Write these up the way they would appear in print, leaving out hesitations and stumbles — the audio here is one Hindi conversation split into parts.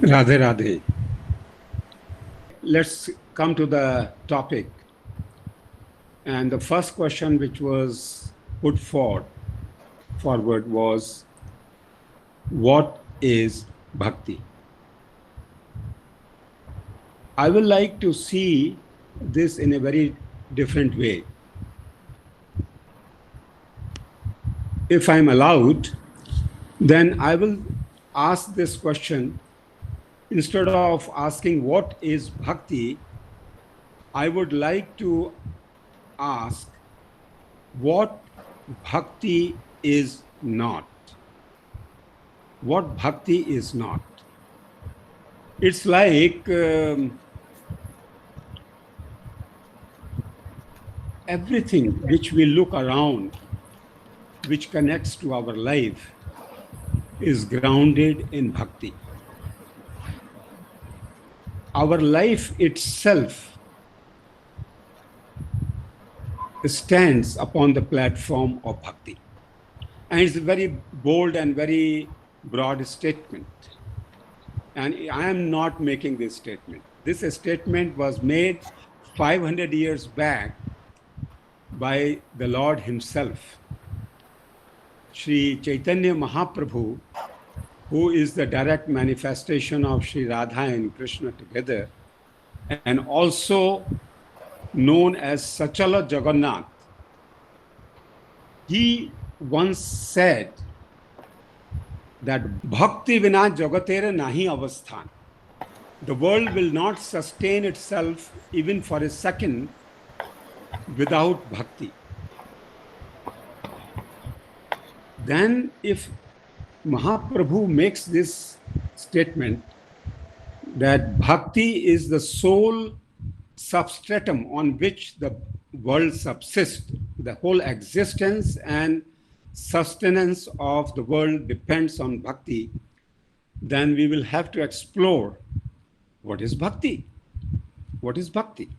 Radhe Radhe. Let's come to the topic. And the first question which was put forward was, what is bhakti? I would like to see this in a very different way. If I'm allowed, then I will ask this question. Instead of asking what is bhakti, I would like to ask what bhakti is not. What bhakti is not. It's like everything which we look around, which connects to our life, is grounded in bhakti. Our life itself stands upon the platform of bhakti. And it's a very bold and very broad statement. And I am not making this statement. This statement was made 500 years back by the Lord himself. Sri Chaitanya Mahaprabhu, who is the direct manifestation of Sri Radha and Krishna together, and also known as Sachala Jagannath. He once said that Bhakti vina jagatera nahi avasthan. The world will not sustain itself even for a second without bhakti. Then if Mahaprabhu makes this statement that bhakti is the sole substratum on which the world subsists, the whole existence and sustenance of the world depends on bhakti, then we will have to explore what is bhakti. What is bhakti?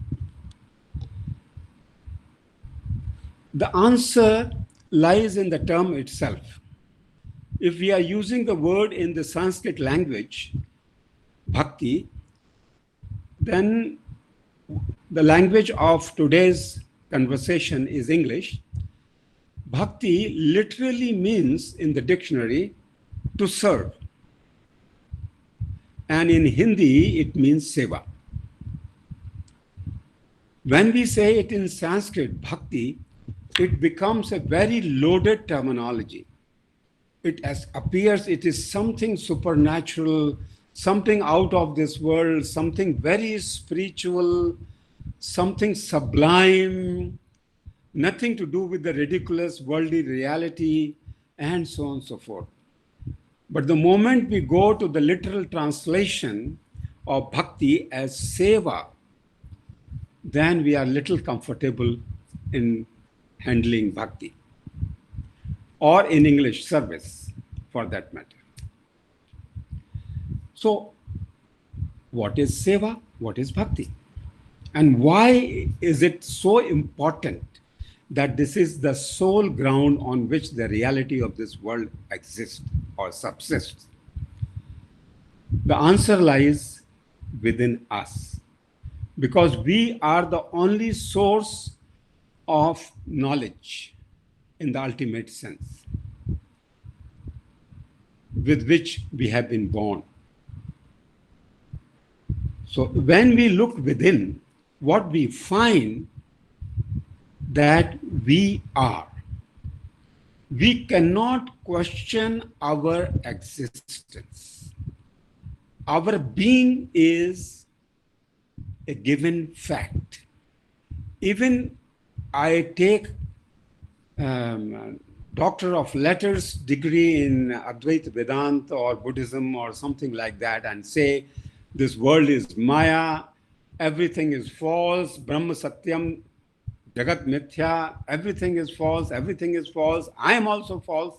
The answer lies in the term itself. If we are using the word in the Sanskrit language, bhakti, then the language of today's conversation is English. Bhakti literally means in the dictionary to serve. And in Hindi, it means seva. When we say it in Sanskrit, bhakti, it becomes a very loaded terminology. It appears it is something supernatural, something out of this world, something very spiritual, something sublime, nothing to do with the ridiculous worldly reality, and so on and so forth. But the moment we go to the literal translation of bhakti as seva, then we are little comfortable in handling bhakti, or in English, service, for that matter. So, what is seva? What is bhakti? And why is it so important that this is the sole ground on which the reality of this world exists or subsists? The answer lies within us, because we are the only source of knowledge in the ultimate sense, with which we have been born. So when we look within, what we find that we are. We cannot question our existence. Our being is a given fact. Even I take Doctor of Letters degree in Advaita Vedanta or Buddhism or something like that and say this world is Maya, everything is false, Brahma Satyam, Jagat Mithya, everything is false, I am also false.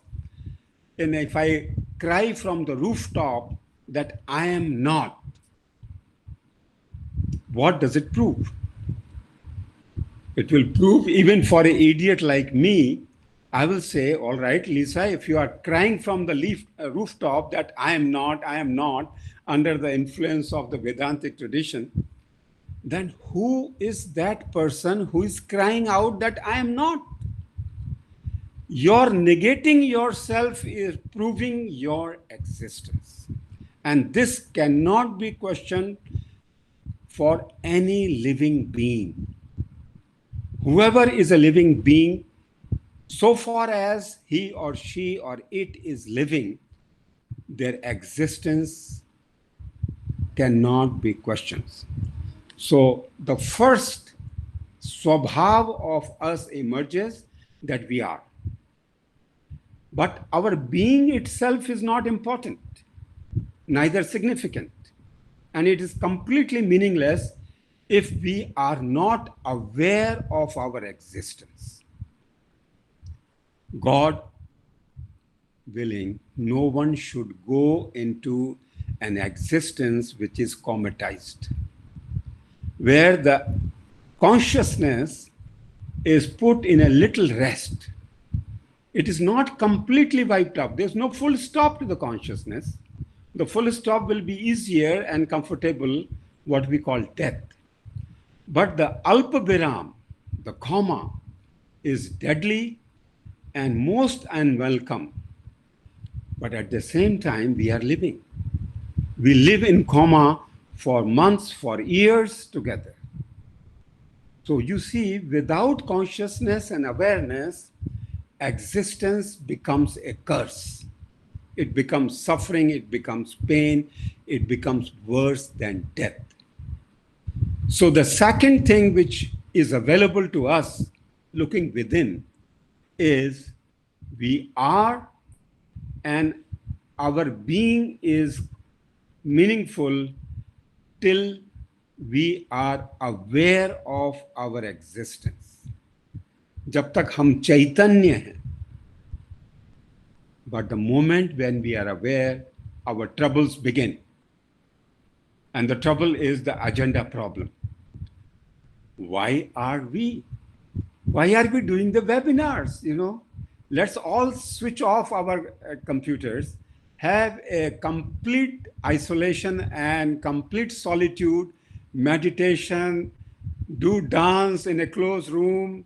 And if I cry from the rooftop that I am not, what does it prove? It will prove, even for an idiot like me, I will say, all right, Lisa, if you are crying from the rooftop that I am not, under the influence of the Vedantic tradition, then who is that person who is crying out that I am not? Your negating yourself is proving your existence. And this cannot be questioned for any living being. Whoever is a living being, so far as he or she or it is living, their existence cannot be questioned. So the first swabhav of us emerges that we are. But our being itself is not important, neither significant. And it is completely meaningless if we are not aware of our existence. God willing, no one should go into an existence which is comatized, where the consciousness is put in a little rest. It is not completely wiped out. There's no full stop to the consciousness. The full stop will be easier and comfortable, what we call death. But the alpaviram, the comma, is deadly and most unwelcome. But at the same time, we are living. We live in comma for months, for years together. So you see, without consciousness and awareness, existence becomes a curse. It becomes suffering, it becomes pain, it becomes worse than death. So the second thing which is available to us looking within is we are, and our being is meaningful till we are aware of our existence. जब तक हम चैतन्य हैं, but the moment when we are aware, our troubles begin. And the trouble is the agenda problem. Why are we doing the webinars? Let's all switch off our computers, have a complete isolation and complete solitude, meditation, do dance in a closed room,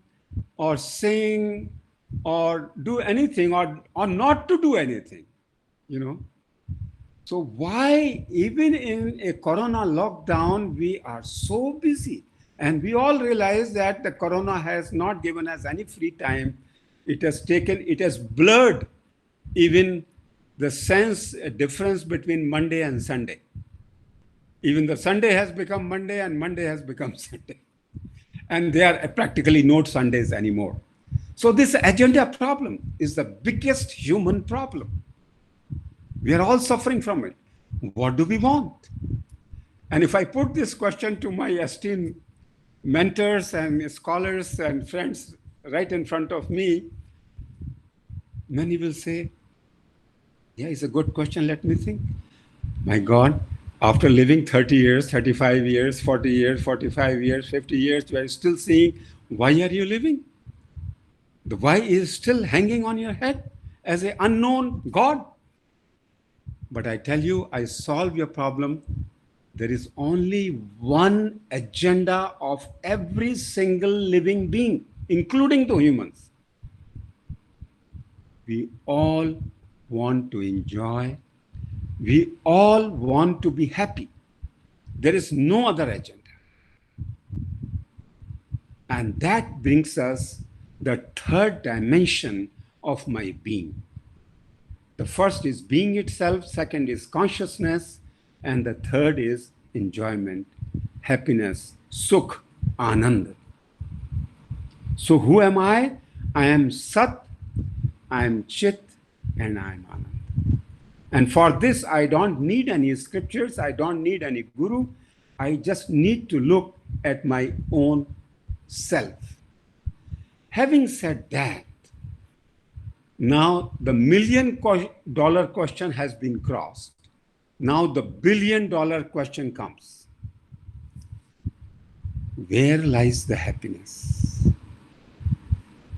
or sing, or do anything, or not to do anything, So why, even in a corona lockdown, we are so busy? And we all realize that the corona has not given us any free time. It has blurred even the difference between Monday and Sunday. Even the Sunday has become Monday and Monday has become Sunday. And there are practically no Sundays anymore. So this agenda problem is the biggest human problem. We are all suffering from it. What do we want? And if I put this question to my esteemed mentors and scholars and friends right in front of me, many will say, yeah, it's a good question, let me think. My God, after living 30 years, 35 years, 40 years, 45 years, 50 years, we are still seeing, why are you living? The why is still hanging on your head as an unknown God. But I tell you, I solve your problem. There is only one agenda of every single living being, including the humans. We all want to enjoy. We all want to be happy. There is no other agenda. And that brings us the third dimension of my being. The first is being itself, second is consciousness, and the third is enjoyment, happiness, sukh, anand. So who am I? I am Sat, I am Chit, and I am Anand. And for this, I don't need any scriptures, I don't need any guru. I just need to look at my own self. Having said that, now the $1 million question has been crossed. Now the $1 billion question comes. Where lies the happiness?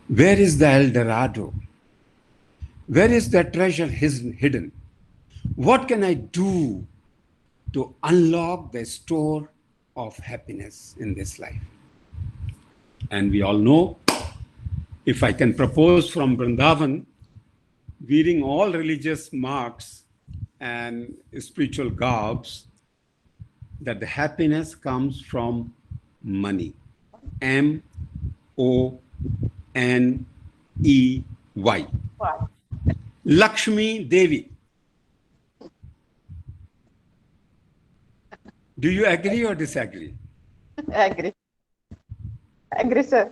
Where is the El Dorado? Where is the treasure hidden? What can I do to unlock the store of happiness in this life. And we all know, if I can propose from Vrindavan, wearing all religious marks and spiritual garbs, that the happiness comes from money. M-O-N-E-Y. Wow. Lakshmi Devi. Do you agree or disagree? Agree. Agree, sir.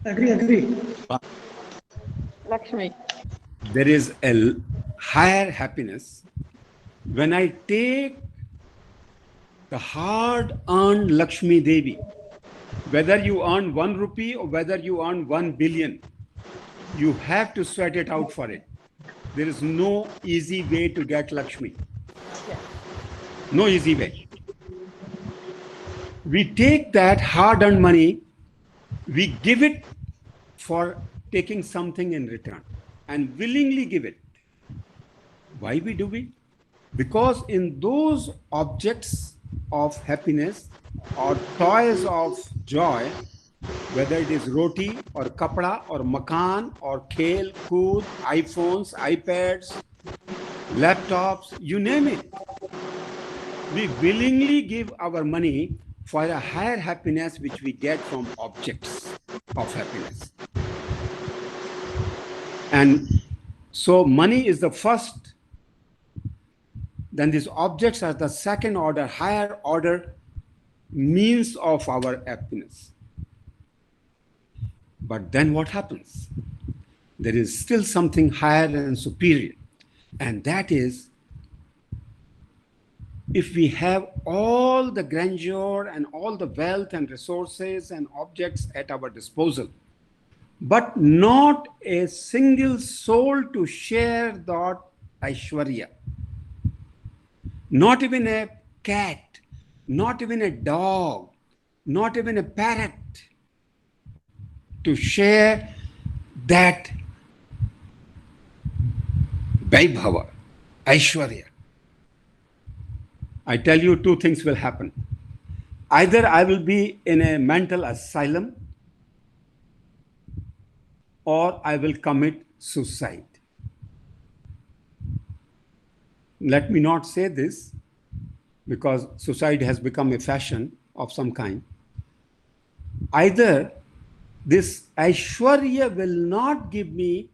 Agree. Lakshmi. There is a higher happiness when I take the hard-earned Lakshmi Devi. Whether you earn 1 rupee or whether you earn 1 billion, you have to sweat it out for it. There is no easy way to get Lakshmi. Yeah. No easy way. We take that hard-earned money, we give it for taking something in return and willingly give it. Why we do it? Because in those objects of happiness or toys of joy, whether it is roti or kapda or makan or khel, kood, iPhones, iPads, laptops, you name it, we willingly give our money for a higher happiness which we get from objects of happiness. And so money is the first, then these objects are the second order, higher order means of our happiness. But then what happens? There is still something higher and superior, and that is, if we have all the grandeur and all the wealth and resources and objects at our disposal, but not a single soul to share that Aishwarya, not even a cat, not even a dog, not even a parrot, to share that Vaibhava, Aishwarya. I tell you, two things will happen. Either I will be in a mental asylum or I will commit suicide. Let me not say this because suicide has become a fashion of some kind. Either this Aishwarya will not give me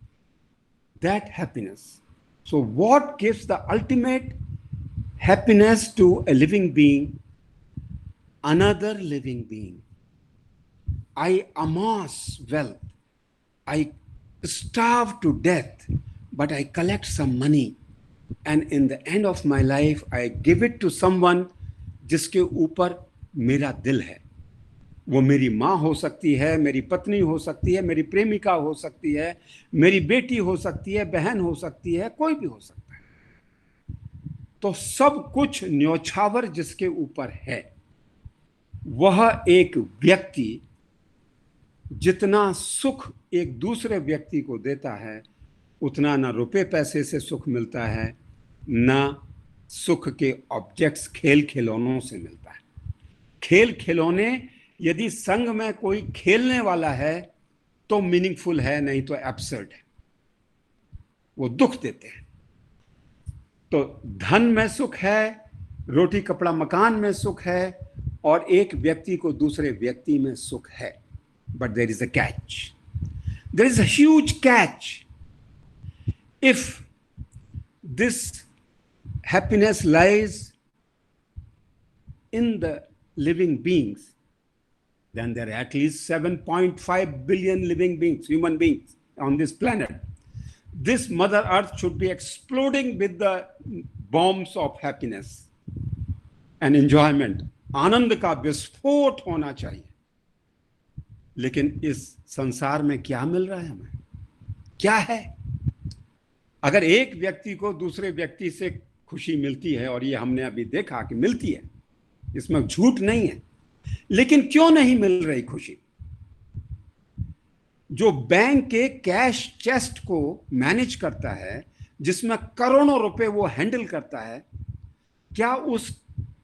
that happiness. So what gives the ultimate happiness to a living being? Another living being. I amass wealth. I starve to death, but I collect some money. And in the end of my life, I give it to someone जिसके ऊपर मेरा दिल है. वो मेरी माँ हो सकती है, मेरी पत्नी हो सकती है, मेरी प्रेमिका हो सकती है, मेरी बेटी हो सकती है, बहन हो सकती है, कोई भी हो सकता है. तो सब कुछ न्योछावर जिसके ऊपर है, वह एक व्यक्ति जितना सुख एक दूसरे व्यक्ति को देता है, उतना ना रुपए पैसे से सुख मिलता है, ना सुख के ऑब्जेक्ट्स खेल खिलौनों से मिलता है. खेल खिलौने यदि संग में कोई खेलने वाला है तो मीनिंगफुल है, नहीं तो एब्सर्ड है, वो दुख देते हैं. तो धन में सुख है, रोटी कपड़ा मकान में सुख है, और एक व्यक्ति को दूसरे व्यक्ति में सुख है. But there is a catch. There is a huge catch. If this happiness lies in the living beings, then there are at least 7.5 billion living beings, human beings on this planet. This Mother Earth should be exploding with the bombs of happiness and enjoyment. आनंद का विस्फोट होना चाहिए. लेकिन इस संसार में क्या मिल रहा है हमें? क्या है? अगर एक व्यक्ति को दूसरे व्यक्ति से खुशी मिलती है, और ये हमने अभी देखा कि मिलती है, इसमें झूठ नहीं है, लेकिन क्यों नहीं मिल रही खुशी? जो बैंक के कैश चेस्ट को मैनेज करता है, जिसमें करोड़ों रुपए वो हैंडल करता है, क्या उस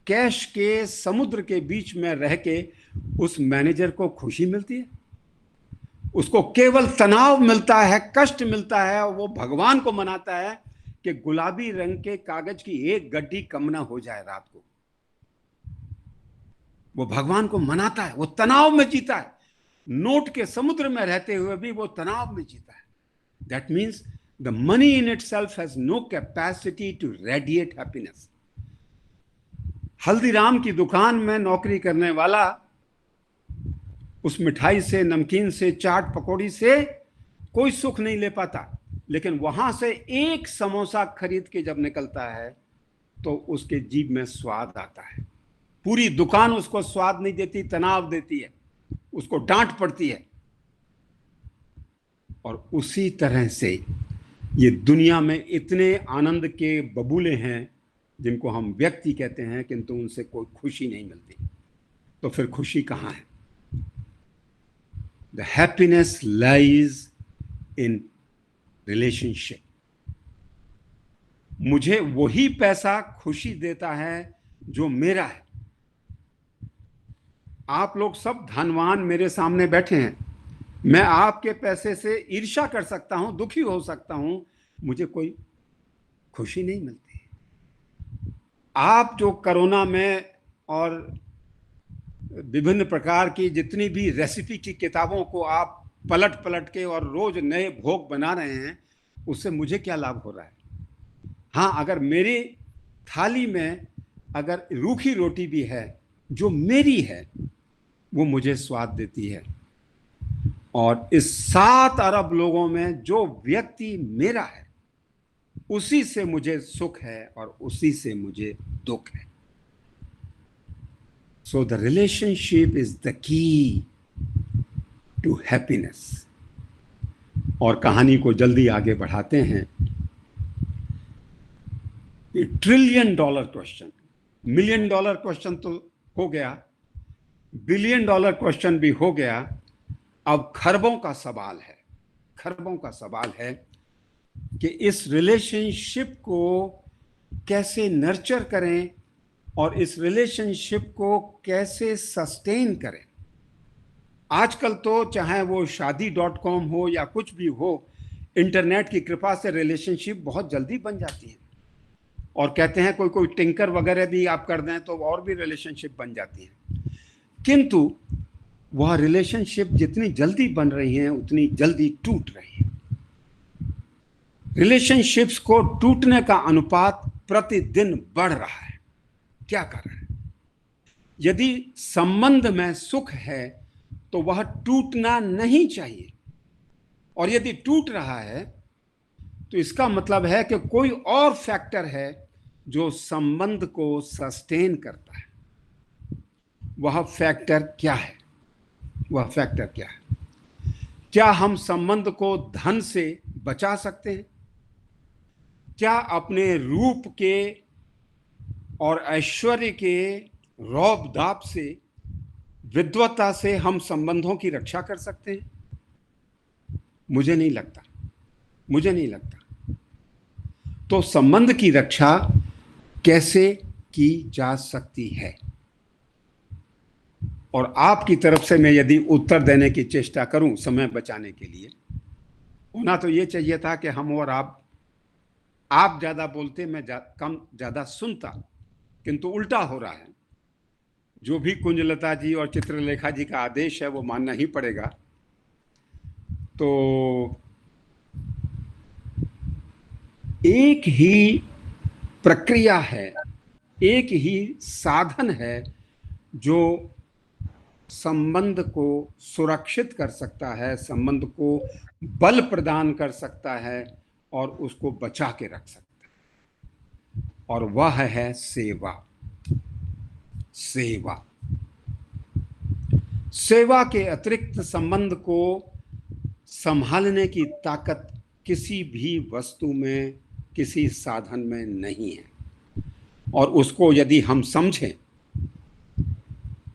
कैश के समुद्र के बीच में रह के उस मैनेजर को खुशी मिलती है? उसको केवल तनाव मिलता है, कष्ट मिलता है, और वो भगवान को मनाता है कि गुलाबी रंग के कागज की एक गड्डी कम ना हो जाए रात को। वो भगवान को मनाता है, वो तनाव में जीता है। नोट के समुद्र में रहते हुए भी वो तनाव में जीता है। That means the money in itself has no capacity to radiate happiness. Haldiram की दुकान में नौकरी करने वाला उस मिठाई से, नमकीन से, चाट पकौड़ी से कोई सुख नहीं ले पाता, लेकिन वहां से एक समोसा खरीद के जब निकलता है तो उसके जीभ में स्वाद आता है। पूरी दुकान उसको स्वाद नहीं देती, तनाव देती है, उसको डांट पड़ती है। और उसी तरह से ये दुनिया में इतने आनंद के बबूले हैं जिनको हम व्यक्ति कहते हैं, किंतु उनसे कोई खुशी नहीं मिलती। तो फिर खुशी कहां है? The happiness lies in relationship. मुझे वही पैसा खुशी देता है जो मेरा है। आप लोग सब धनवान मेरे सामने बैठे हैं, मैं आपके पैसे से ईर्ष्या कर सकता हूं, दुखी हो सकता हूं, मुझे कोई खुशी नहीं मिलती। आप जो कोरोना में और विभिन्न प्रकार की जितनी भी रेसिपी की किताबों को आप पलट पलट के और रोज नए भोग बना रहे हैं, उससे मुझे क्या लाभ हो रहा है? हाँ, अगर मेरी थाली में अगर रूखी रोटी भी है जो मेरी है, वो मुझे स्वाद देती है। और इस 7 अरब लोगों में जो व्यक्ति मेरा है, उसी से मुझे सुख है और उसी से मुझे दुख है। So the relationship is the key to happiness. और कहानी को जल्दी आगे बढ़ाते हैं। $1 ट्रिलियन क्वेश्चन, $1 मिलियन क्वेश्चन तो हो गया, $1 बिलियन क्वेश्चन भी हो गया। अब खरबों का सवाल है। खरबों का सवाल है कि इस रिलेशनशिप को कैसे नर्चर करें और इस रिलेशनशिप को कैसे सस्टेन करें। आजकल तो चाहे वो शादी.com हो या कुछ भी हो, इंटरनेट की कृपा से रिलेशनशिप बहुत जल्दी बन जाती है। और कहते हैं कोई टिंकर वगैरह भी आप कर दें तो और भी रिलेशनशिप बन जाती है। किंतु वह रिलेशनशिप जितनी जल्दी बन रही हैं उतनी जल्दी टूट रही है। रिलेशनशिप्स को टूटने का अनुपात प्रतिदिन बढ़ रहा है। क्या कर रहा है? यदि संबंध में सुख है तो वह टूटना नहीं चाहिए, और यदि टूट रहा है तो इसका मतलब है कि कोई और फैक्टर है जो संबंध को सस्टेन करता है। वह फैक्टर क्या है? वह फैक्टर क्या है? क्या हम संबंध को धन से बचा सकते हैं? क्या अपने रूप के और ऐश्वर्य के रौब दाब से, विद्वता से हम संबंधों की रक्षा कर सकते हैं? मुझे नहीं लगता, मुझे नहीं लगता। तो संबंध की रक्षा कैसे की जा सकती है? और आपकी तरफ से मैं यदि उत्तर देने की चेष्टा करूं समय बचाने के लिए, होना तो ये चाहिए था कि हम और आप ज्यादा बोलते, मैं कम ज्यादा सुनता, किंतु उल्टा हो रहा है। जो भी कुंजलता जी और चित्रलेखा जी का आदेश है वो मानना ही पड़ेगा। तो एक ही प्रक्रिया है, एक ही साधन है जो संबंध को सुरक्षित कर सकता है, संबंध को बल प्रदान कर सकता है और उसको बचा के रख सकता है, और वह है सेवा। सेवा, सेवा के अतिरिक्त संबंध को संभालने की ताकत किसी भी वस्तु में, किसी साधन में नहीं है। और उसको यदि हम समझें,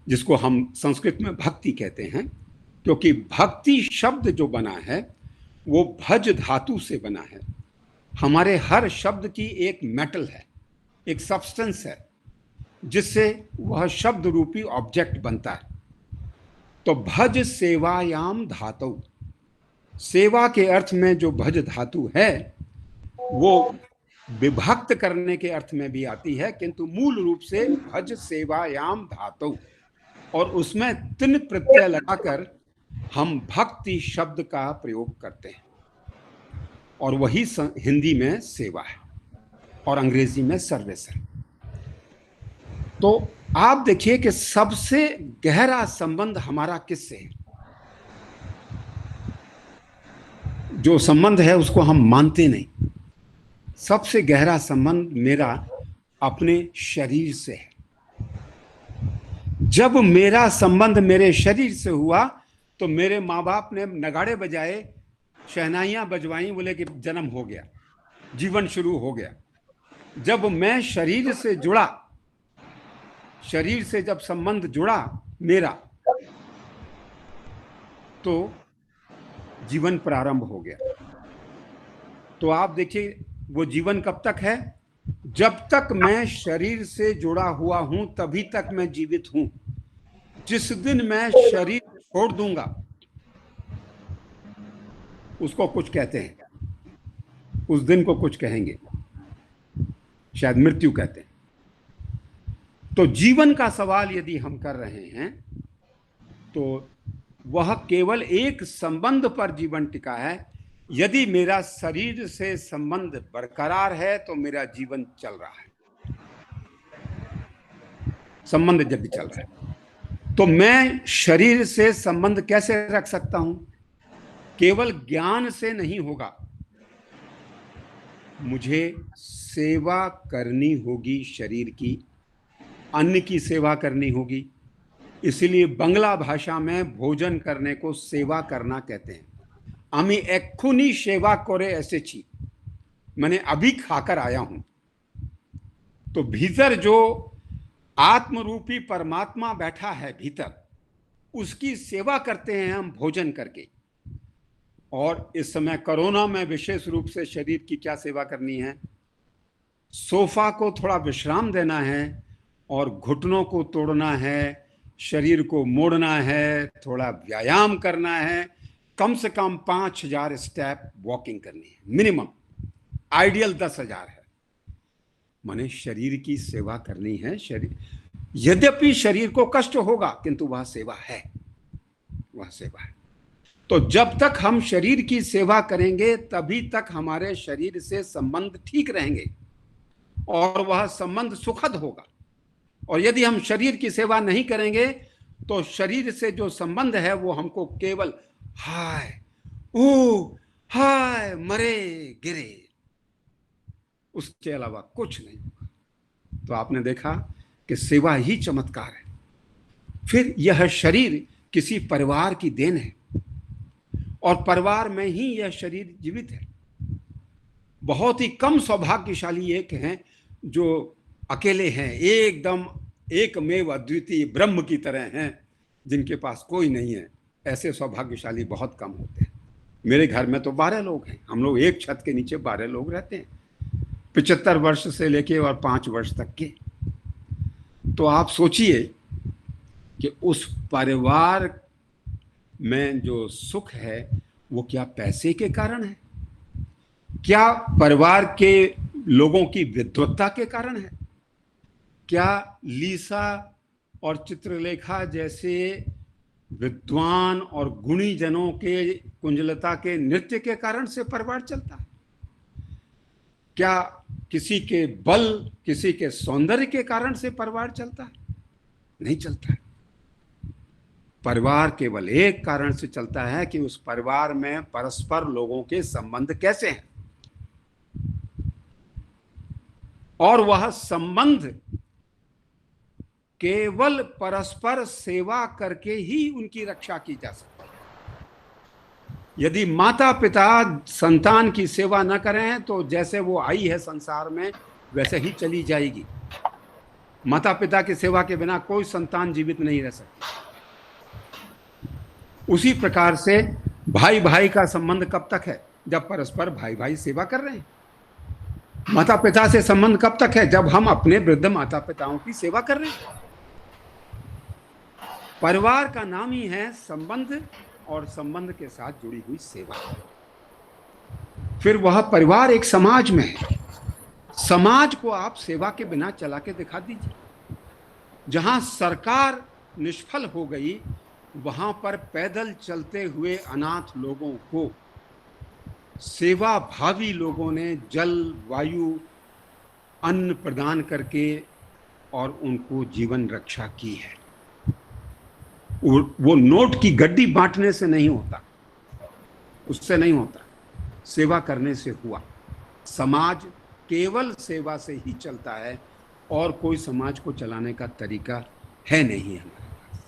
जिसको हम संस्कृत में भक्ति कहते हैं, क्योंकि भक्ति शब्द जो बना है वो भज धातु से बना है। हमारे हर शब्द की एक मेटल है, एक सब्सटेंस है, जिससे वह शब्द रूपी ऑब्जेक्ट बनता है। तो भज सेवायाम धातु, सेवा के अर्थ में जो भज धातु है वो विभक्त करने के अर्थ में भी आती है, किंतु मूल रूप से भज सेवायाम धातु, और उसमें तिन प्रत्यय लगाकर हम भक्ति शब्द का प्रयोग करते हैं, और वही हिंदी में सेवा है और अंग्रेजी में सर्विस है। तो आप देखिए कि सबसे गहरा संबंध हमारा किससे है? जो संबंध है उसको हम मानते नहीं। सबसे गहरा संबंध मेरा अपने शरीर से है। जब मेरा संबंध मेरे शरीर से हुआ तो मेरे माँ बाप ने नगाड़े बजाए, शहनाइयां बजवाई, बोले कि जन्म हो गया, जीवन शुरू हो गया। जब मैं शरीर से जुड़ा, शरीर से जब संबंध जुड़ा मेरा, तो जीवन प्रारंभ हो गया। तो आप देखिए वो जीवन कब तक है? जब तक मैं शरीर से जुड़ा हुआ हूं तभी तक मैं जीवित हूं। जिस दिन मैं शरीर छोड़ दूंगा उसको कुछ कहते हैं, उस दिन को कुछ कहेंगे, शायद मृत्यु कहते हैं। तो जीवन का सवाल यदि हम कर रहे हैं तो वह केवल एक संबंध पर जीवन टिका है। यदि मेरा शरीर से संबंध बरकरार है तो मेरा जीवन चल रहा है, संबंध जब भी चल रहा है। तो मैं शरीर से संबंध कैसे रख सकता हूं? केवल ज्ञान से नहीं होगा, मुझे सेवा करनी होगी शरीर की, अन्न की सेवा करनी होगी। इसलिए बांग्ला भाषा में भोजन करने को सेवा करना कहते हैं। आमी एखुनी सेवा करे ऐसे छी, मैंने अभी खाकर आया हूं। तो भीतर जो आत्मरूपी परमात्मा बैठा है भीतर, उसकी सेवा करते हैं हम भोजन करके। और इस समय कोरोना में विशेष रूप से शरीर की क्या सेवा करनी है? सोफा को थोड़ा विश्राम देना है और घुटनों को तोड़ना है, शरीर को मोड़ना है, थोड़ा व्यायाम करना है, कम से कम 5000 स्टेप वॉकिंग करनी है मिनिमम, आइडियल 10,000 है। माने शरीर की सेवा करनी है। शरीर, यद्यपि शरीर को कष्ट होगा किंतु वह सेवा है, वह सेवा है। तो जब तक हम शरीर की सेवा करेंगे तभी तक हमारे शरीर से संबंध ठीक रहेंगे और वह संबंध सुखद होगा। और यदि हम शरीर की सेवा नहीं करेंगे तो शरीर से जो संबंध है वो हमको केवल हाय ओ हाय मरे गिरे, उसके अलावा कुछ नहीं होगा। तो आपने देखा कि सेवा ही चमत्कार है। फिर यह शरीर किसी परिवार की देन है और परिवार में ही यह शरीर जीवित है। बहुत ही कम सौभाग्यशाली एक हैं जो अकेले हैं, एकदम एकमेव अद्वितीय ब्रह्म की तरह हैं, जिनके पास कोई नहीं है। ऐसे सौभाग्यशाली बहुत कम होते हैं। मेरे घर में तो 12 लोग हैं, हम लोग एक छत के नीचे 12 लोग रहते हैं, 75 वर्ष से लेके और 5 वर्ष तक के। तो आप सोचिए कि उस परिवार में जो सुख है वो क्या पैसे के कारण है? क्या परिवार के लोगों की विद्वत्ता के कारण है? क्या लीसा और चित्रलेखा जैसे विद्वान और गुणी जनों के कुंजलता के नृत्य के कारण से परिवार चलता है? क्या किसी के बल, किसी के सौंदर्य के कारण से परिवार चलता है? नहीं चलता है। परिवार केवल एक कारण से चलता है कि उस परिवार में परस्पर लोगों के संबंध कैसे हैं, और वह संबंध केवल परस्पर सेवा करके ही उनकी रक्षा की जा सकती है। यदि माता पिता संतान की सेवा न करें तो जैसे वो आई है संसार में वैसे ही चली जाएगी। माता पिता की सेवा के बिना कोई संतान जीवित नहीं रह सकती। उसी प्रकार से भाई भाई का संबंध कब तक है? जब परस्पर भाई भाई सेवा कर रहे हैं। माता पिता से संबंध कब तक है? जब हम अपने वृद्ध माता पिताओं की सेवा कर रहे हैं। परिवार का नाम ही है संबंध, और संबंध के साथ जुड़ी हुई सेवा। फिर वह परिवार एक समाज में है। समाज को आप सेवा के बिना चला के दिखा दीजिए। जहां सरकार निष्फल हो गई, वहां पर पैदल चलते हुए अनाथ लोगों को सेवा भावी लोगों ने जल, वायु, अन्न प्रदान करके और उनको जीवन रक्षा की है। वो नोट की गड्डी बांटने से नहीं होता, उससे नहीं होता, सेवा करने से हुआ। समाज केवल सेवा से ही चलता है, और कोई समाज को चलाने का तरीका है नहीं हमारे पास।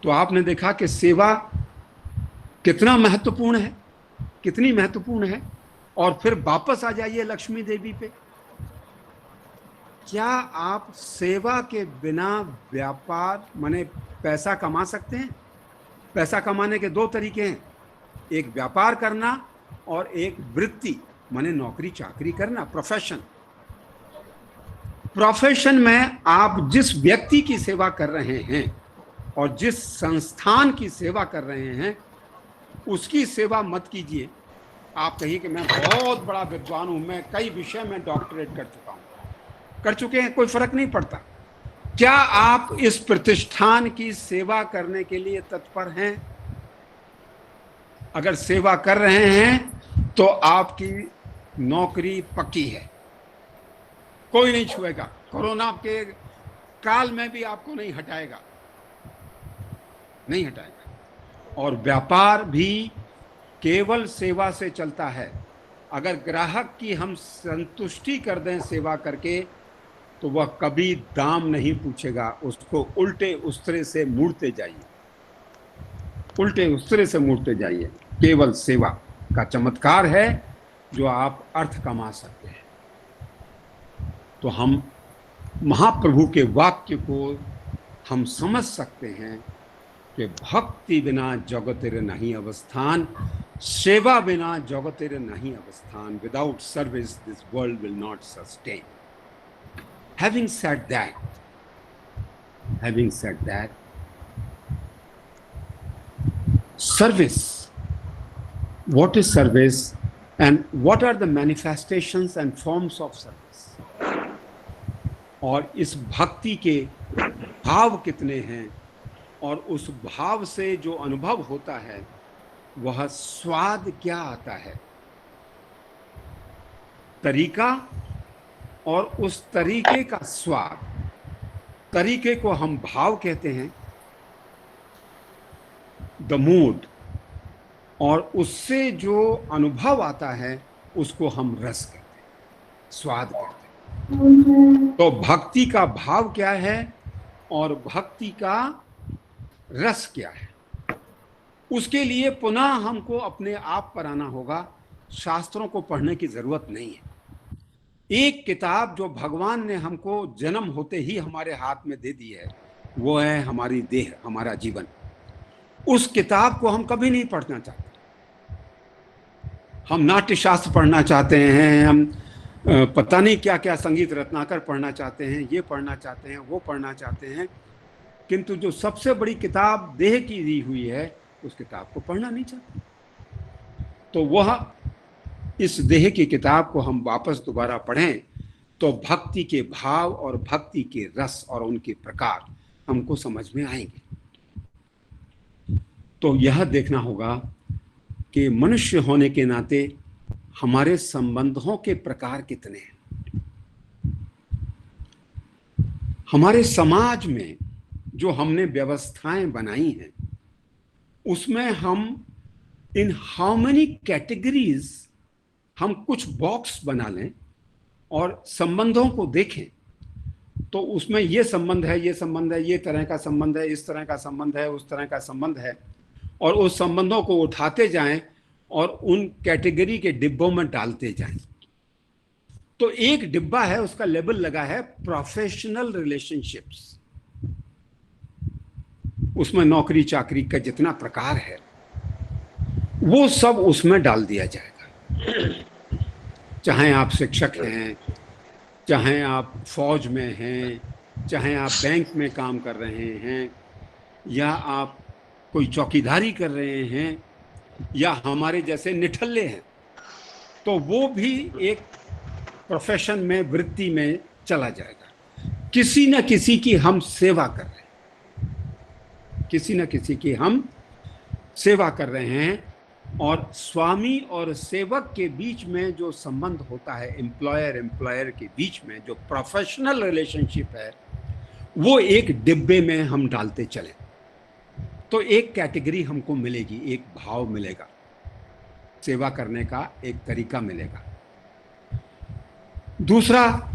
तो आपने देखा कि सेवा कितना महत्वपूर्ण है, कितनी महत्वपूर्ण है। और फिर वापस आ जाइए लक्ष्मी देवी पे। क्या आप सेवा के बिना व्यापार माने पैसा कमा सकते हैं? पैसा कमाने के दो तरीके हैं, एक व्यापार करना और एक वृत्ति माने नौकरी चाकरी करना, प्रोफेशन। प्रोफेशन में आप जिस व्यक्ति की सेवा कर रहे हैं और जिस संस्थान की सेवा कर रहे हैं, उसकी सेवा मत कीजिए। आप कहिए कि मैं बहुत बड़ा विद्वान हूं, मैं कई विषय में डॉक्टरेट कर चुका हूं, कर चुके हैं, कोई फर्क नहीं पड़ता। क्या आप इस प्रतिष्ठान की सेवा करने के लिए तत्पर हैं? अगर सेवा कर रहे हैं तो आपकी नौकरी पक्की है, कोई नहीं छुएगा। कोरोना के काल में भी आपको नहीं हटाएगा, नहीं हटाएगा। और व्यापार भी केवल सेवा से चलता है। अगर ग्राहक की हम संतुष्टि कर दें सेवा करके, तो वह कभी दाम नहीं पूछेगा, उसको उल्टे उस्तरे से मुड़ते जाइए, उल्टे उस्तरे से मुड़ते जाइए। केवल सेवा का चमत्कार है जो आप अर्थ कमा सकते हैं। तो हम महाप्रभु के वाक्य को हम समझ सकते हैं कि भक्ति बिना जगतिर नहीं अवस्थान, सेवा बिना जगतिर नहीं अवस्थान। Without service this world will not sustain. Having said that, service, what is service and what are the manifestations and forms of service? और इस भक्ति के भाव कितने हैं, और उस भाव से जो अनुभव होता है वह स्वाद क्या आता है, तरीका, और उस तरीके का स्वाद, तरीके को हम भाव कहते हैं, द मूड, और उससे जो अनुभव आता है उसको हम रस कहते हैं, स्वाद कहते हैं। तो भक्ति का भाव क्या है और भक्ति का रस क्या है, उसके लिए पुनः हमको अपने आप पर आना होगा। शास्त्रों को पढ़ने की जरूरत नहीं है। एक किताब जो भगवान ने हमको जन्म होते ही हमारे हाथ में दे दी है, वो है हमारी देह, हमारा जीवन। उस किताब को हम कभी नहीं पढ़ना चाहते। हम नाट्य शास्त्र पढ़ना चाहते हैं, हम पता नहीं क्या क्या संगीत रत्नाकर पढ़ना चाहते हैं, ये पढ़ना चाहते हैं, वो पढ़ना चाहते हैं, किंतु जो सबसे बड़ी किताब देह की दी हुई है उस किताब को पढ़ना नहीं चाहते। तो वह इस देह की किताब को हम वापस दोबारा पढ़ें तो भक्ति के भाव और भक्ति के रस और उनके प्रकार हमको समझ में आएंगे। तो यह देखना होगा कि मनुष्य होने के नाते हमारे संबंधों के प्रकार कितने हैं। हमारे समाज में जो हमने व्यवस्थाएं बनाई हैं उसमें हम इन हाउ मेनी कैटेगरीज, हम कुछ बॉक्स बना लें और संबंधों को देखें तो उसमें ये संबंध है, ये संबंध है, ये तरह का संबंध है, इस तरह का संबंध है, उस तरह का संबंध है, और उस संबंधों को उठाते जाएं और उन कैटेगरी के डिब्बों में डालते जाएं। तो एक डिब्बा है, उसका लेबल लगा है प्रोफेशनल रिलेशनशिप्स। उसमें नौकरी चाकरी का जितना प्रकार है वो सब उसमें डाल दिया जाएगा। चाहे आप शिक्षक हैं, चाहे आप फौज में हैं, चाहे आप बैंक में काम कर रहे हैं, या आप कोई चौकीदारी कर रहे हैं, या हमारे जैसे निठल्ले हैं, तो वो भी एक प्रोफेशन में, वृत्ति में चला जाएगा। किसी न किसी की हम सेवा कर रहे हैं, किसी न किसी की हम सेवा कर रहे हैं। और स्वामी और सेवक के बीच में जो संबंध होता है, एम्प्लॉयर के बीच में जो प्रोफेशनल रिलेशनशिप है, वो एक डिब्बे में हम डालते चले तो एक कैटेगरी हमको मिलेगी, एक भाव मिलेगा, सेवा करने का एक तरीका मिलेगा। दूसरा,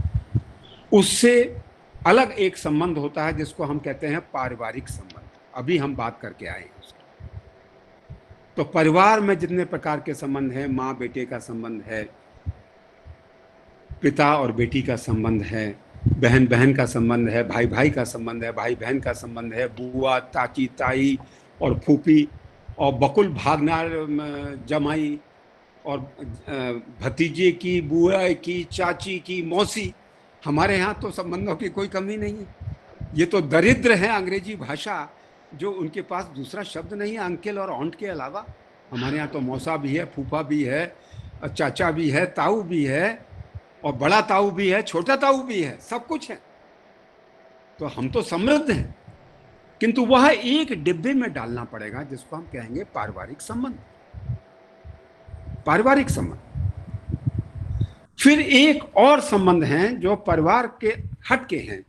उससे अलग एक संबंध होता है जिसको हम कहते हैं पारिवारिक संबंध। अभी हम बात करके आए हैं उसकी। तो परिवार में जितने प्रकार के संबंध हैं, माँ बेटे का संबंध है, पिता और बेटी का संबंध है, बहन बहन का संबंध है, भाई भाई का संबंध है, भाई बहन का संबंध है, बुआ चाची ताई और फूफी और बकुल भागनार जमाई और भतीजे की, बुआ की, चाची की, मौसी। हमारे यहाँ तो संबंधों की कोई कमी नहीं है। ये तो दरिद्र है अंग्रेजी भाषा, जो उनके पास दूसरा शब्द नहीं है अंकल और ऑन्ट के अलावा। हमारे यहाँ तो मौसा भी है, फूफा भी है, चाचा भी है, ताऊ भी है, और बड़ा ताऊ भी है, छोटा ताऊ भी है, सब कुछ है। तो हम तो समृद्ध हैं, किंतु वह एक डिब्बे में डालना पड़ेगा जिसको हम कहेंगे पारिवारिक संबंध। पारिवारिक संबंध। फिर एक और संबंध हैं जो परिवार के हट के हैं,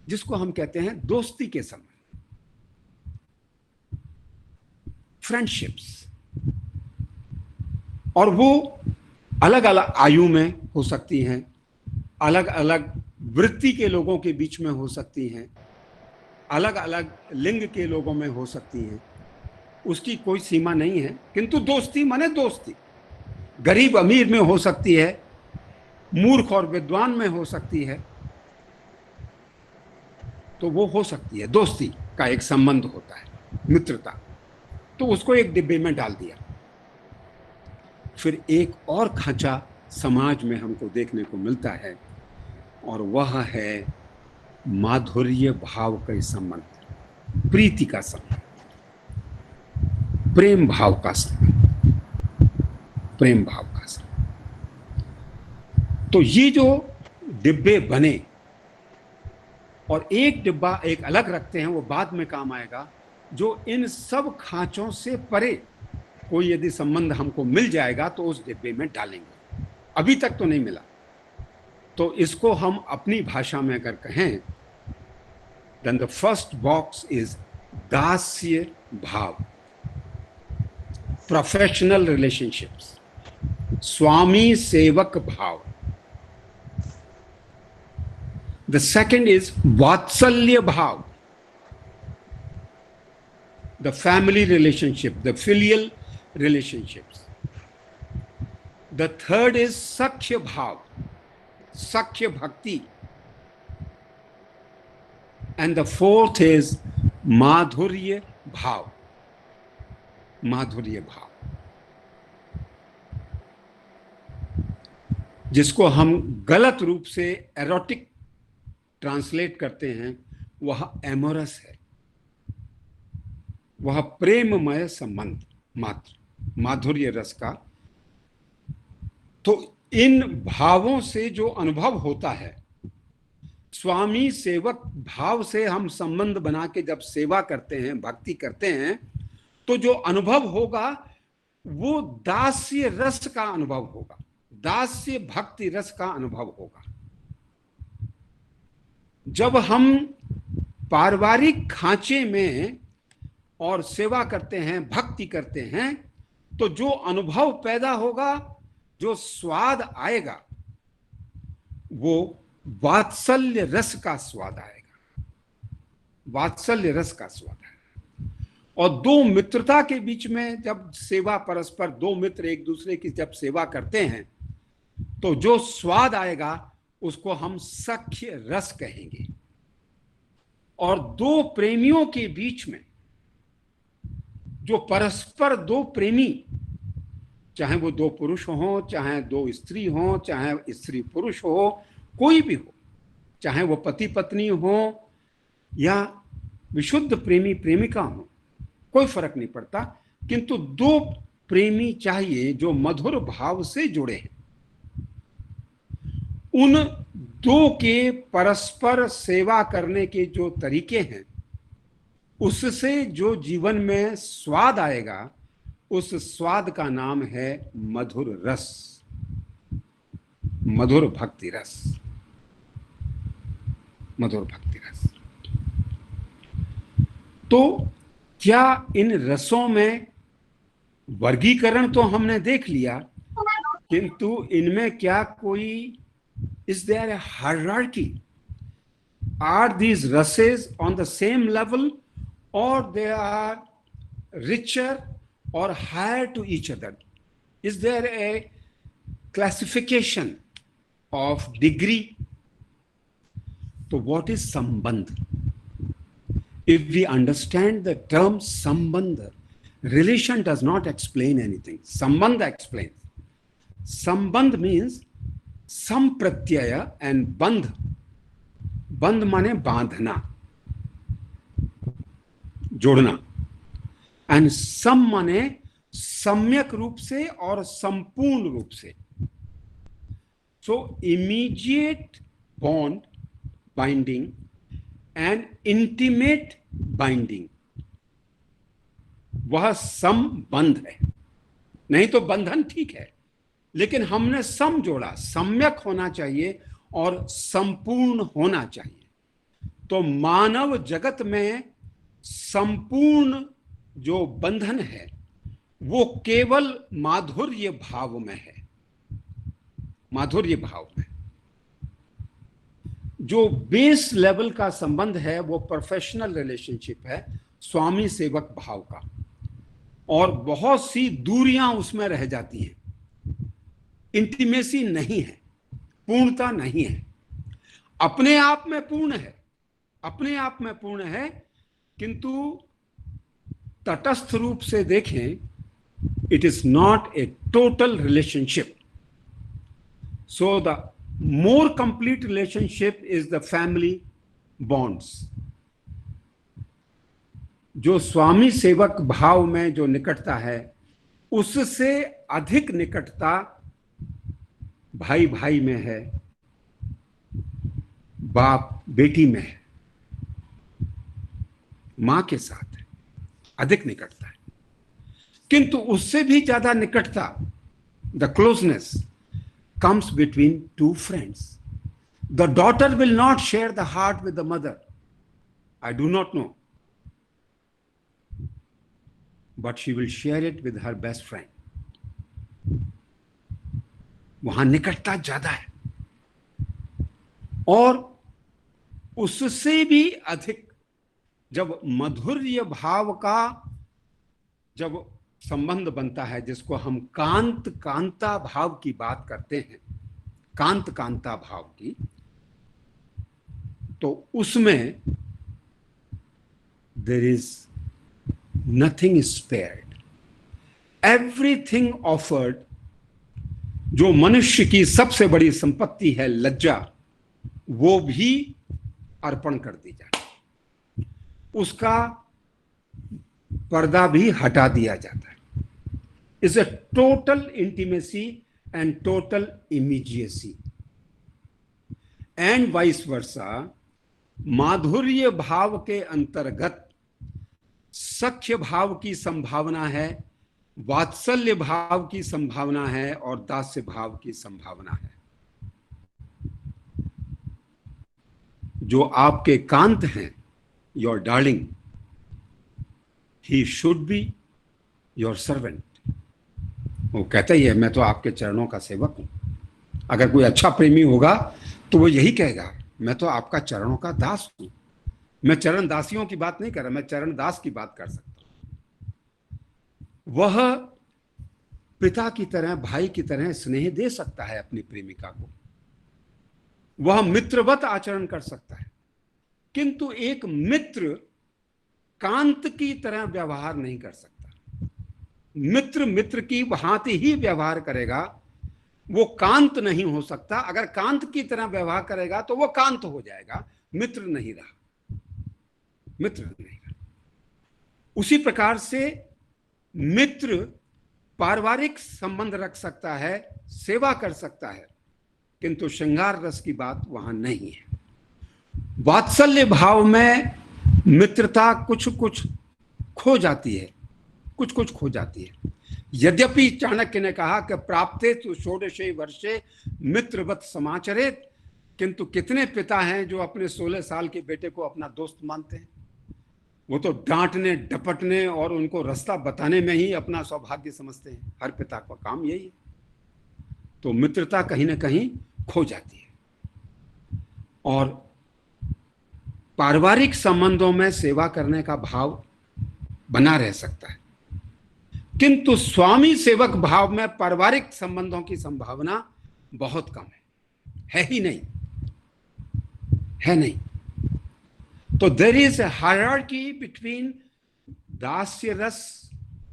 जिसको हम कहते हैं दोस्ती के संबंध, फ्रेंडशिप्स। और वो अलग अलग आयु में हो सकती हैं, अलग अलग वृत्ति के लोगों के बीच में हो सकती हैं, अलग अलग लिंग के लोगों में हो सकती हैं। उसकी कोई सीमा नहीं है, किंतु दोस्ती माने दोस्ती। गरीब अमीर में हो सकती है, मूर्ख और विद्वान में हो सकती है, तो वो हो सकती है। दोस्ती का एक संबंध होता है, मित्रता। तो उसको एक डिब्बे में डाल दिया। फिर एक और खांचा समाज में हमको देखने को मिलता है, और वह है माधुर्य भाव का संबंध, प्रीति का संबंध, प्रेम भाव का संबंध, प्रेम भाव का संबंध। तो ये जो डिब्बे बने, और एक डिब्बा एक अलग रखते हैं, वो बाद में काम आएगा, जो इन सब खांचों से परे कोई यदि संबंध हमको मिल जाएगा तो उस डिब्बे में डालेंगे। अभी तक तो नहीं मिला, तो इसको हम अपनी भाषा में अगर कहें, then the first box is दास्य भाव, प्रोफेशनल रिलेशनशिप्स, स्वामी सेवक भाव। The second is वात्सल्य भाव, the family relationship, the filial relationships. The third is sakhya bhav, sakhya bhakti. And the fourth is madhurya bhav, madhurya bhav, जिसको हम गलत रूप से एरोटिक ट्रांसलेट करते हैं, वह एमोरस है, वह प्रेममय संबंध मात्र, माधुर्य रस का। तो इन भावों से जो अनुभव होता है, स्वामी सेवक भाव से हम संबंध बना के जब सेवा करते हैं, भक्ति करते हैं, तो जो अनुभव होगा वो दास्य रस का अनुभव होगा, दास्य भक्ति रस का अनुभव होगा। जब हम पारिवारिक खांचे में और सेवा करते हैं, भक्ति करते हैं, तो जो अनुभव पैदा होगा, जो स्वाद आएगा, वो वात्सल्य रस का स्वाद आएगा, वात्सल्य रस का स्वाद आएगा। और दो मित्रता के बीच में जब सेवा, परस्पर दो मित्र एक दूसरे की जब सेवा करते हैं, तो जो स्वाद आएगा उसको हम सख्य रस कहेंगे। और दो प्रेमियों के बीच में, जो परस्पर दो प्रेमी चाहे वो दो पुरुष हो, चाहे दो स्त्री हो, चाहे स्त्री पुरुष हो, कोई भी हो, चाहे वो पति पत्नी हो या विशुद्ध प्रेमी प्रेमिका हो, कोई फर्क नहीं पड़ता, किंतु दो प्रेमी चाहिए जो मधुर भाव से जुड़े हैं। उन दो के परस्पर सेवा करने के जो तरीके हैं, उससे जो जीवन में स्वाद आएगा, उस स्वाद का नाम है मधुर रस, मधुर भक्ति रस, मधुर भक्ति रस। तो क्या इन रसों में वर्गीकरण तो हमने देख लिया, किंतु इनमें क्या कोई, is there a hierarchy? Are these rasas on the same level or they are richer or higher to each other? Is there a classification of degree? So what is sambandh? If we understand the term sambandh, relation does not explain anything. Sambandh explains. Sambandh means sampratyaya and bandh. Bandh माने बांधना, जोड़ना, एंड सम माने सम्यक रूप से और संपूर्ण रूप से। So immediate bond binding and intimate binding, वह संबंध है। नहीं तो बंधन ठीक है, लेकिन हमने सम जोड़ा, सम्यक होना चाहिए और संपूर्ण होना चाहिए। तो मानव जगत में संपूर्ण जो बंधन है वो केवल माधुर्य भाव में है, माधुर्य भाव में। जो बेस लेवल का संबंध है वो प्रोफेशनल रिलेशनशिप है, स्वामी सेवक भाव का, और बहुत सी दूरियां उसमें रह जाती हैं। इंटीमेसी नहीं है, पूर्णता नहीं है। अपने आप में पूर्ण है, अपने आप में पूर्ण है, किंतु तटस्थ रूप से देखें, it is not a total relationship. So the more complete relationship is the family bonds. जो स्वामी सेवक भाव में जो निकटता है, उससे अधिक निकटता भाई भाई में है, बाप बेटी में है, मां के साथ है, अधिक निकटता है। किंतु उससे भी ज्यादा निकटता, the closeness comes between two friends. The daughter will not share the heart with the mother. I do not know. But she will share it with her best friend. वहां निकटता ज्यादा है, और उससे भी अधिक जब मधुर्य भाव का जब संबंध बनता है, जिसको हम कांत कांता भाव की बात करते हैं, कांत कांता भाव की, तो उसमें there is nothing spared, everything offered. जो मनुष्य की सबसे बड़ी संपत्ति है लज्जा, वो भी अर्पण कर दी जाए, उसका पर्दा भी हटा दिया जाता है। Is a total intimacy and total immediacy, and vice versa. माधुर्य भाव के अंतर्गत सख्य भाव की संभावना है, वात्सल्य भाव की संभावना है, और दास्य भाव की संभावना है। जो आपके कांत हैं, your darling, he should be your servant. वो कहता ही है, मैं तो आपके चरणों का सेवक हूं। अगर कोई अच्छा प्रेमी होगा तो वो यही कहेगा, मैं तो आपका चरणों का दास हूं। मैं चरण दासियों की बात नहीं कर रहा, मैं चरण दास की बात कर सकता हूं। वह पिता की तरह, भाई की तरह स्नेह दे सकता है अपनी प्रेमिका को, वह मित्रवत आचरण कर सकता है, किंतु एक मित्र कांत की तरह व्यवहार नहीं कर सकता। मित्र मित्र की भांति ही व्यवहार करेगा, वो कांत नहीं हो सकता। अगर कांत की तरह व्यवहार करेगा तो वो कांत हो जाएगा, मित्र नहीं रहा, मित्र नहीं रहा। उसी प्रकार से मित्र पारिवारिक संबंध रख सकता है, सेवा कर सकता है, किंतु श्रृंगार रस की बात वहां नहीं है। वात्सल्य भाव में मित्रता कुछ कुछ खो जाती है, कुछ कुछ खो जाती है। यद्यपि चाणक्य ने कहा कि प्राप्ते तो षोडशे वर्षे मित्रवत समाचरेत, किंतु कितने पिता हैं जो अपने 16 साल के बेटे को अपना दोस्त मानते हैं? वो तो डांटने डपटने और उनको रास्ता बताने में ही अपना सौभाग्य समझते हैं। हर पिता का काम यही है। तो मित्रता कहीं ना कहीं खो जाती है। और पारिवारिक संबंधों में सेवा करने का भाव बना रह सकता है, किंतु स्वामी सेवक भाव में पारिवारिक संबंधों की संभावना बहुत कम है ही नहीं, है नहीं। तो there is a hierarchy between dasya rasa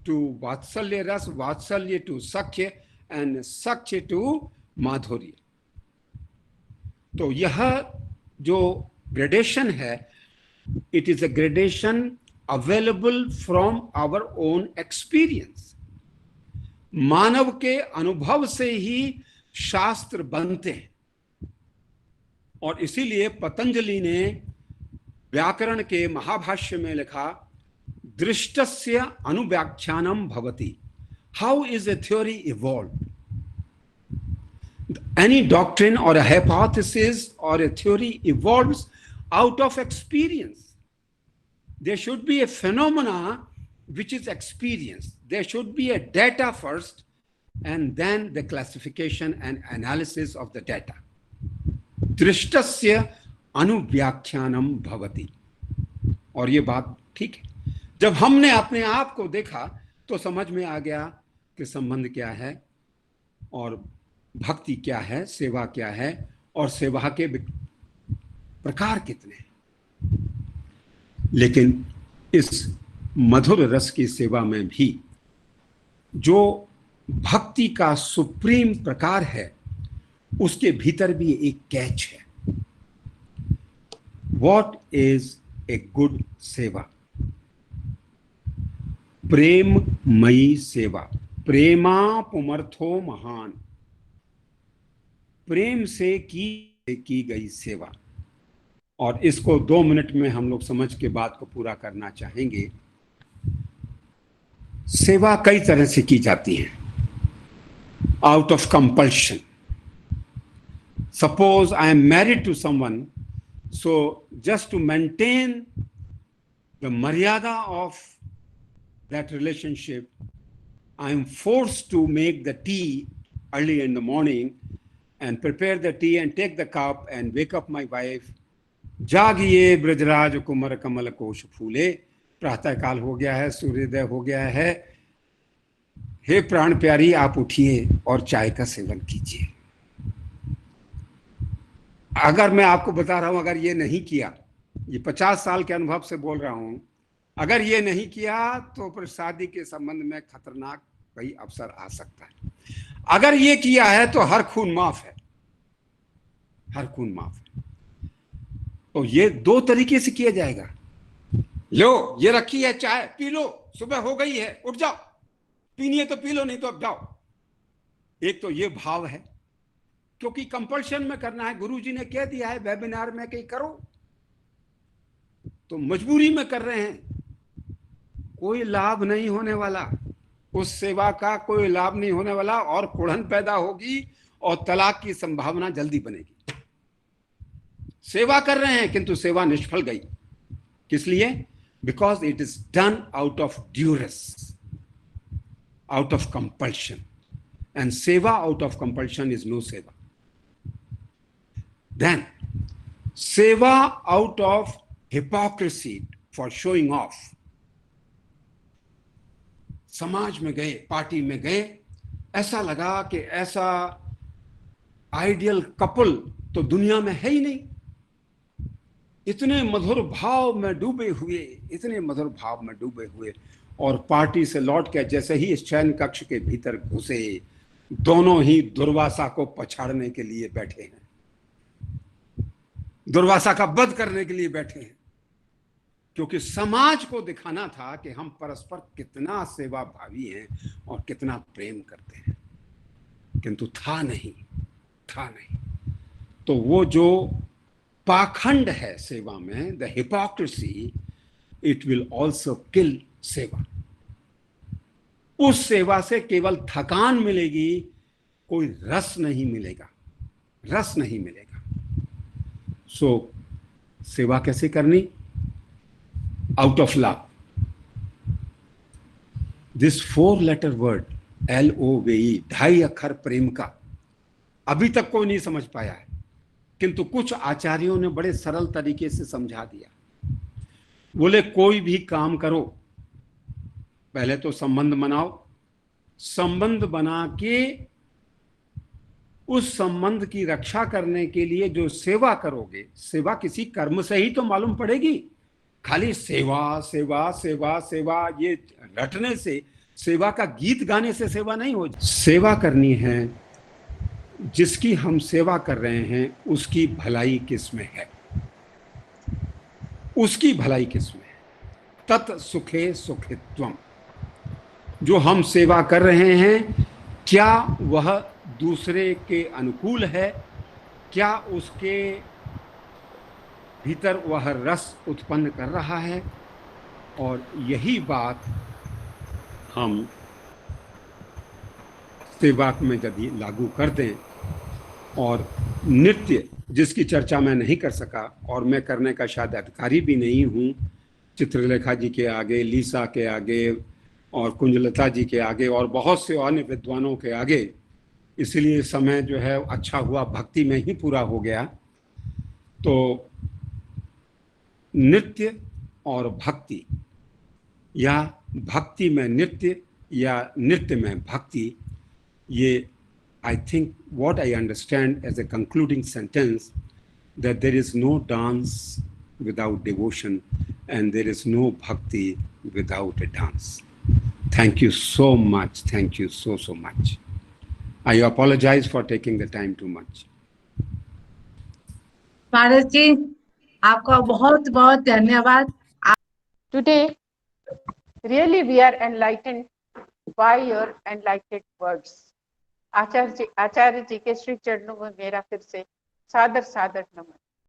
to वात्सल्य रस, वात्सल्य टू सख्य, एंड सख्य टू माधुर्य। तो यह जो ग्रेडेशन है, it is a gradation available from our own experience. मानव के अनुभव से ही शास्त्र बनते हैं, और इसीलिए पतंजलि ने व्याकरण के महाभाष्य में लिखा, दृष्टस्य अनुव्याख्यानम भवति। How is a theory evolve? Any doctrine or a hypothesis or a theory evolves out of experience. There should be a phenomena which is experienced. There should be a data first, and then the classification and analysis of the data. दृष्टस्य अनुव्याख्यानम भवति। और ये बात ठीक है। जब हमने अपने आप को देखा तो समझ में आ गया कि संबंध क्या है, और भक्ति क्या है, सेवा क्या है, और सेवा के प्रकार कितने हैं। लेकिन इस मधुर रस की सेवा में भी जो भक्ति का सुप्रीम प्रकार है, उसके भीतर भी एक कैच है। व्हाट इज ए गुड सेवा? प्रेममयी सेवा, प्रेमा पुमर्थो महान, प्रेम से की गई सेवा। और इसको 2 मिनट में हम लोग समझ के बात को पूरा करना चाहेंगे। सेवा कई तरह से की जाती है। Out of compulsion. Suppose I am married to someone, so just to maintain the maryada of that relationship, I am forced to make the tea early in the morning and prepare the tea and take the cup and wake up my wife. जागिए ब्रजराज कुमर कमल कोश फूले, प्रातः काल हो गया है, सूर्योदय हो गया है, हे प्राण प्यारी आप उठिए और चाय का सेवन कीजिए। अगर मैं आपको बता रहा हूं, अगर ये नहीं किया, ये 50 साल के अनुभव से बोल रहा हूं, अगर ये नहीं किया तो फिर शादी के संबंध में खतरनाक कई अवसर आ सकता है। अगर ये किया है तो हर खून माफ है, हर खून माफ है। तो ये 2 तरीके से किया जाएगा। लो ये रखी है चाय, पी लो, सुबह हो गई है, उठ जाओ, पीनी है तो पी लो, नहीं तो अब जाओ। एक तो ये भाव है, क्योंकि कंपल्शन में करना है, गुरुजी ने कह दिया है वेबिनार में कि करो, तो मजबूरी में कर रहे हैं। कोई लाभ नहीं होने वाला, उस सेवा का कोई लाभ नहीं होने वाला, और कुड़न पैदा होगी और तलाक की संभावना जल्दी बनेगी। सेवा कर रहे हैं किंतु सेवा निष्फल गई। किस लिए? Because it is done out of duress, out of compulsion, and seva out of compulsion is no seva. Then seva out of hypocrisy for showing off. समाज में गए, पार्टी में गए, ऐसा लगा कि ऐसा आइडियल कपल तो दुनिया में है ही नहीं। इतने मधुर भाव में डूबे हुए, इतने मधुर भाव में डूबे हुए, और पार्टी से लौट के जैसे ही इस शयन कक्ष के भीतर घुसे, दोनों ही दुर्वासा को पछाड़ने के लिए बैठे हैं, दुर्वासा का वध करने के लिए बैठे हैं, क्योंकि समाज को दिखाना था कि हम परस्पर कितना सेवा भावी हैं और कितना प्रेम करते हैं, किंतु था नहीं। तो वो जो पाखंड है सेवा में, the hypocrisy, it will also किल सेवा। उस सेवा से केवल थकान मिलेगी, कोई रस नहीं मिलेगा। सो सेवा कैसे करनी? Out of love. This 4 letter word LOVE, 2.5 अक्षर प्रेम का, अभी तक कोई नहीं समझ पाया है, किंतु कुछ आचार्यों ने बड़े सरल तरीके से समझा दिया। बोले कोई भी काम करो, पहले तो संबंध बनाओ, संबंध बना के उस संबंध की रक्षा करने के लिए जो सेवा करोगे, सेवा किसी कर्म से ही तो मालूम पड़ेगी। खाली सेवा सेवा सेवा सेवा ये रटने से, सेवा का गीत गाने से सेवा नहीं हो। सेवा करनी है, जिसकी हम सेवा कर रहे हैं उसकी भलाई किसमें है, उसकी भलाई किसमें है। तत् सुखे सुखित्वम। जो हम सेवा कर रहे हैं, क्या वह दूसरे के अनुकूल है, क्या उसके भीतर वह रस उत्पन्न कर रहा है। और यही बात हम सेवा में यदि लागू कर दें, और नृत्य जिसकी चर्चा मैं नहीं कर सका और मैं करने का शायद अधिकारी भी नहीं हूँ, चित्रलेखा जी के आगे, लीसा के आगे और कुंजलता जी के आगे और बहुत से अन्य विद्वानों के आगे, इसलिए समय जो है अच्छा हुआ भक्ति में ही पूरा हो गया। तो नृत्य और भक्ति, या भक्ति में नृत्य या नृत्य में भक्ति, ये I think what I understand as a concluding sentence, that there is no dance without devotion and there is no bhakti without a dance. Thank you so much. Thank you so much. I apologize for taking the time too much. महाराज जी, आपका बहुत बहुत धन्यवाद। Today, really we are enlightened by your enlightened words. आचार्य जी के श्री चरणों में मेरा फिर से सादर नमन।